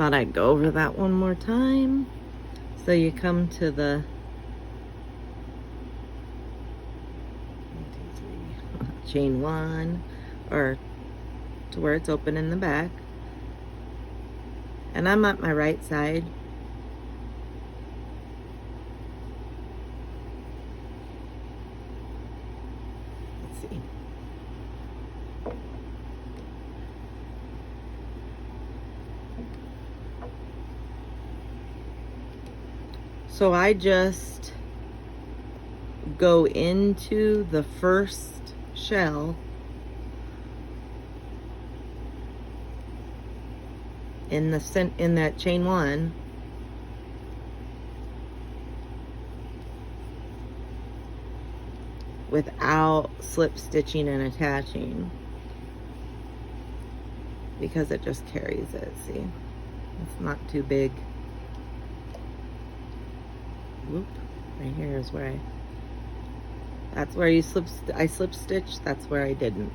thought I'd go over that one more time. So you come to the chain 1, or to where it's open in the back, and I'm at my right side. Let's see. So I just go into the first shell in that chain 1, without slip stitching and attaching, because it just carries it. See, it's not too big. Whoop, right here is where that's where you I slip stitch, that's where I didn't.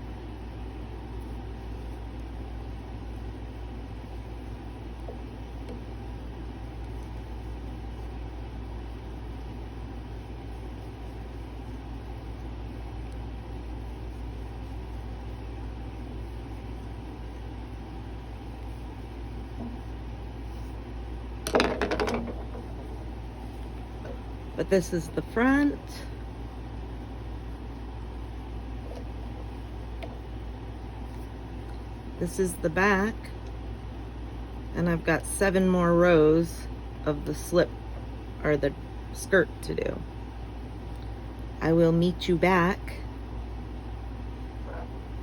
But this is the front. This is the back. And I've got 7 more rows of the slip, or the skirt, to do. I will meet you back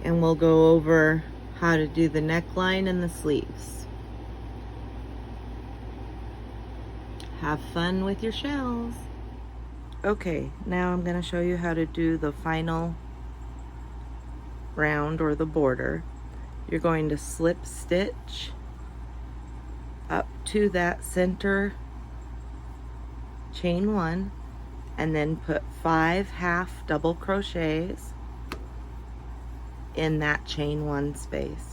and we'll go over how to do the neckline and the sleeves. Have fun with your shells. Okay, now I'm going to show you how to do the final round, or the border. You're going to slip stitch up to that center chain 1, and then put 5 half double crochets in that chain 1 space.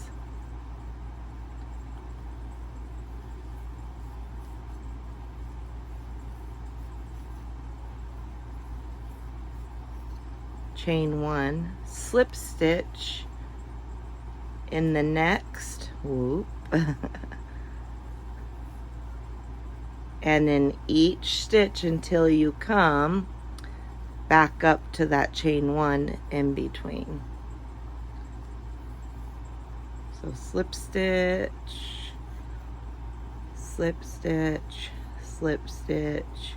Chain 1, slip stitch in the next, whoop, and in each stitch until you come back up to that chain 1 in between. So slip stitch, slip stitch, slip stitch,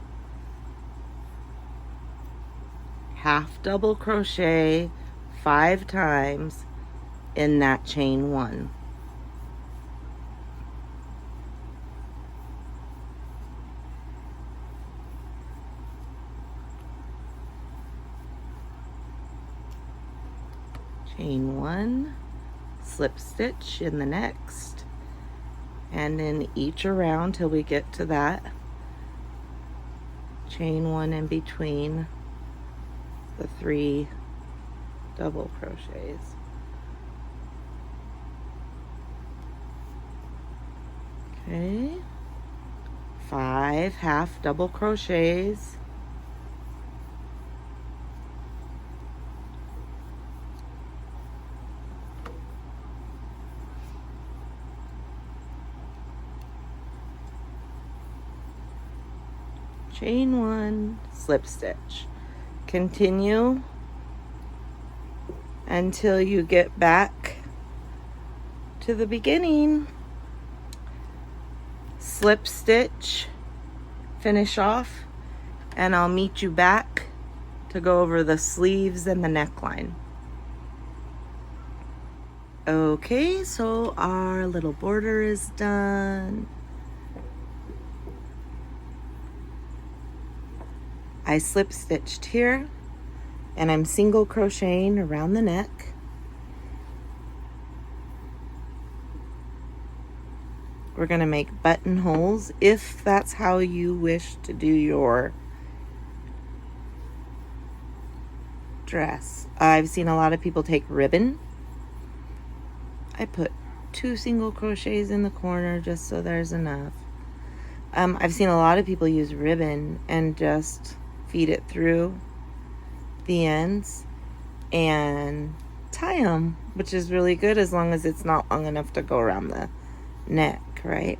half double crochet 5 times in that chain 1. Chain 1, slip stitch in the next, and in each around till we get to that chain 1 in between the 3 double crochets. Okay, 5 half double crochets, chain 1, slip stitch. Continue until you get back to the beginning. Slip stitch, finish off, and I'll meet you back to go over the sleeves and the neckline. Okay, so our little border is done. I slip stitched here, and I'm single crocheting around the neck. We're going to make buttonholes if that's how you wish to do your dress. I've seen a lot of people take ribbon. I put 2 single crochets in the corner just so there's enough. I've seen a lot of people use ribbon and just feed it through the ends and tie them, which is really good as long as it's not long enough to go around the neck, right?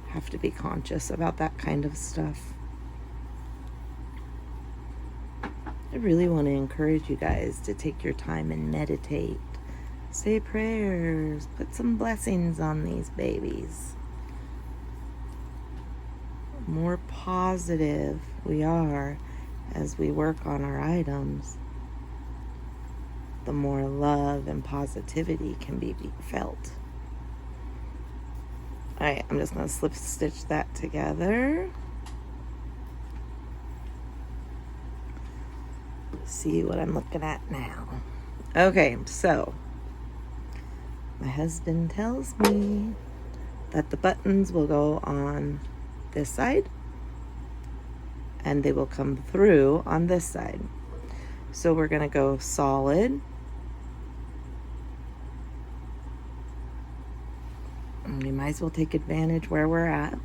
Have to be conscious about that kind of stuff. I really want to encourage you guys to take your time and meditate. Say prayers. Put some blessings on these babies. The more positive we are as we work on our items, the more love and positivity can be felt. Alright, I'm just going to slip stitch that together. See what I'm looking at now. Okay, so my husband tells me that the buttons will go on this side and they will come through on this side. So we're going to go solid. And we might as well take advantage where we're at.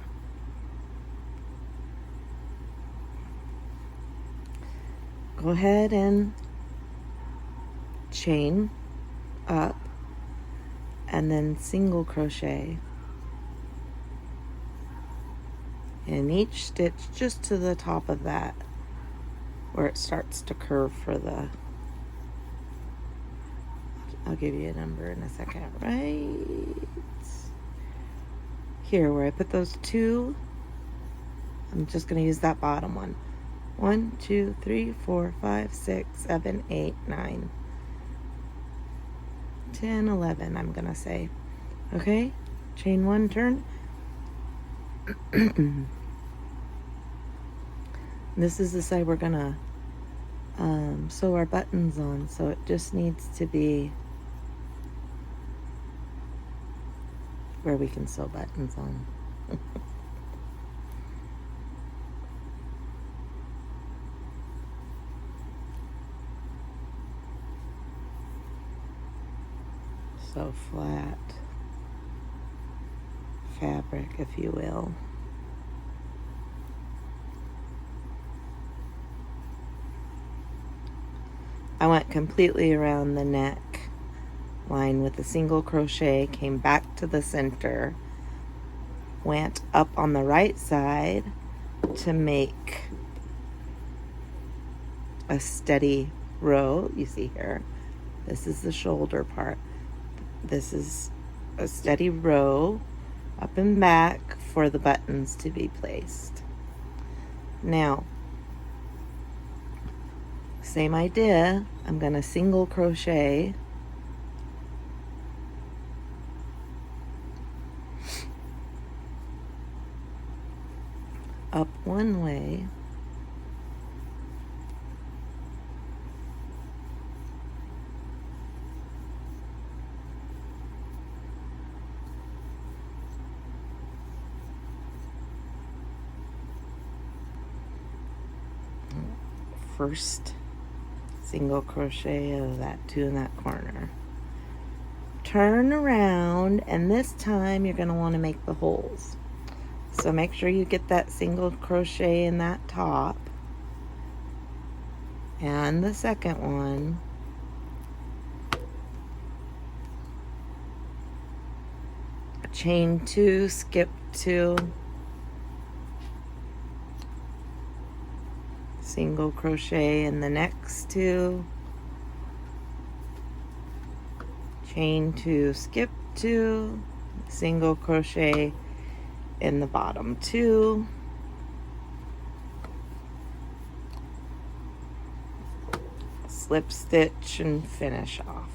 Go ahead and chain up and then single crochet in each stitch just to the top of that where it starts to curve for the, I'll give you a number in a second, right here where I put those 2. I'm just going to use that bottom one. 1, 2, 3, 4, 5, 6, 7, 8, 9, 10, 11, I'm going to say. Okay, chain 1, turn. This is the side we're going to sew our buttons on, so it just needs to be where we can sew buttons on. So flat fabric, if you will. I went completely around the neck line with a single crochet, came back to the center, went up on the right side to make a steady row. You see here, this is the shoulder part. This is a steady row up and back for the buttons to be placed. Now, same idea, I'm going to single crochet up one way, first single crochet of that 2 in that corner, turn around, and this time you're going to want to make the holes. So make sure you get that single crochet in that top and the second one. Chain 2, skip 2, single crochet in the next 2, chain 2, skip 2, single crochet in the bottom 2, slip stitch and finish off.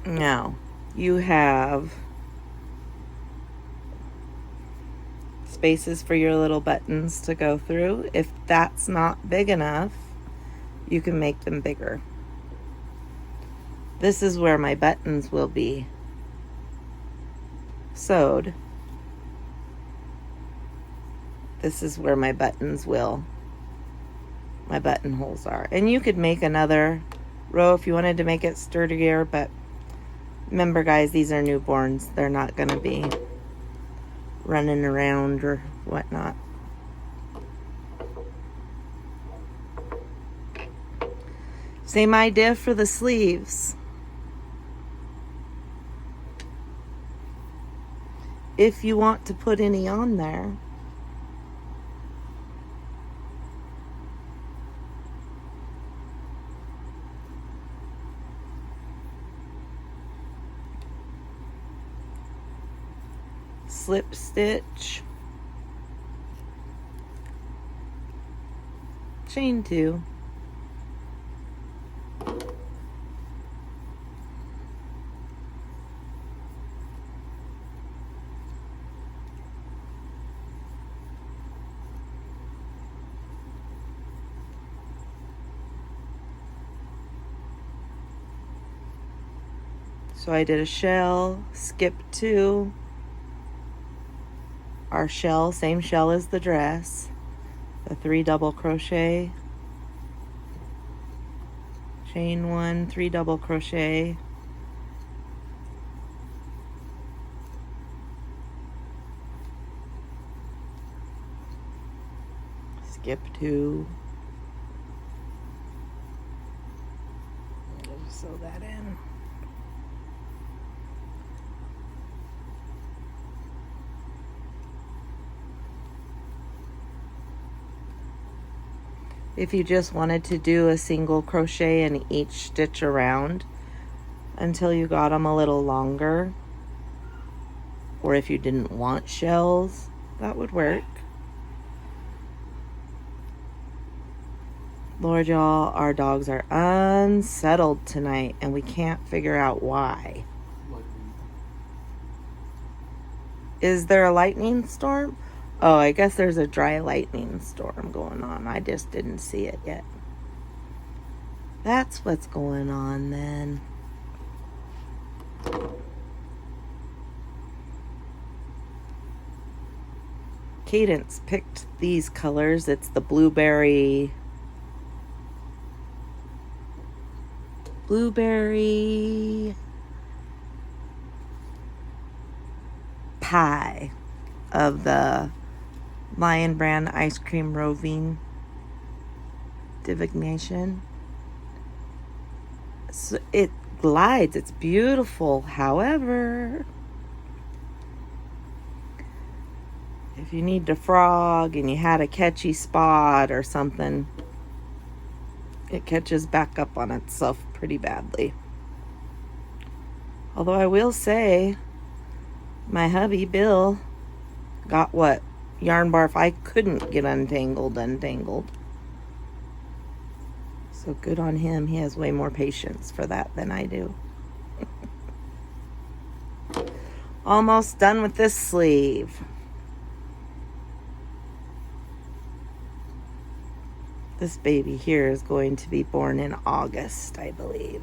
Now you have spaces for your little buttons to go through. If that's not big enough, you can make them bigger. This is where my buttons will be sewed. this is where my buttonholes are. And you could make another row if you wanted to make it sturdier, but remember guys, these are newborns. They're not going to be running around or whatnot. Same idea for the sleeves. If you want to put any on there. Slip stitch, chain 2, so I did a shell, skip 2, our shell, same shell as the dress, the 3 double crochet, chain 1, 3 double crochet, skip 2, just sew that in. If you just wanted to do a single crochet in each stitch around until you got them a little longer, or if you didn't want shells, that would work. Lord, y'all, our dogs are unsettled tonight and we can't figure out why. Is there a lightning storm? Oh, I guess there's a dry lightning storm going on. I just didn't see it yet. That's what's going on then. Cadence picked these colors. It's the blueberry pie of the Lion Brand Ice Cream Roving Divination. So it glides, it's beautiful. However, if you need to frog and you had a catchy spot or something, it catches back up on itself pretty badly. Although I will say, my hubby Bill got what yarn barf I couldn't get untangled. So good on him. He has way more patience for that than I do. Almost done with this sleeve. This baby here is going to be born in August, I believe.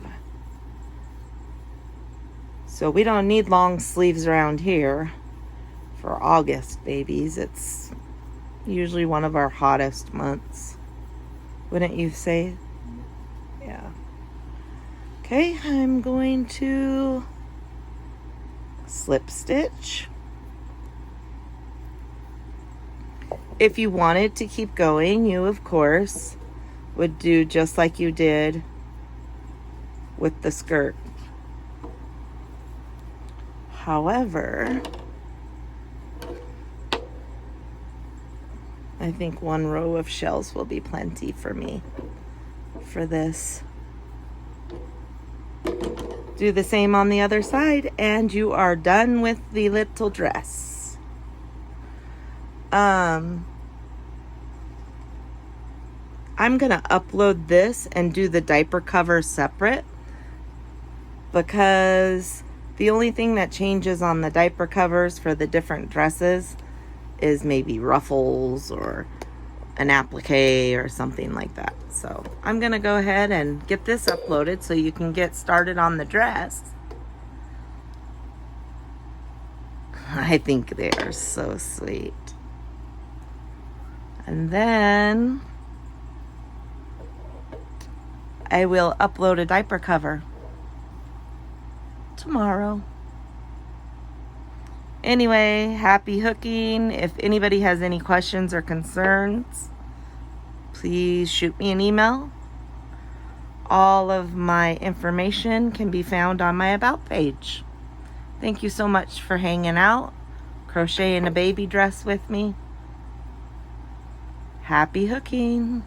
So we don't need long sleeves around here for August babies. It's usually one of our hottest months, wouldn't you say? Yeah. Okay, I'm going to slip stitch. If you wanted to keep going, you of course would do just like you did with the skirt. However, I think one row of shells will be plenty for me for this. Do the same on the other side and you are done with the little dress. I'm gonna upload this and do the diaper cover separate, because the only thing that changes on the diaper covers for the different dresses is maybe ruffles or an applique or something like that. So I'm gonna go ahead and get this uploaded so you can get started on the dress. I think they are so sweet. And then I will upload a diaper cover tomorrow. Anyway, happy hooking. If anybody has any questions or concerns, please shoot me an email. All of my information can be found on my About page. Thank you so much for hanging out, crocheting a baby dress with me. Happy hooking.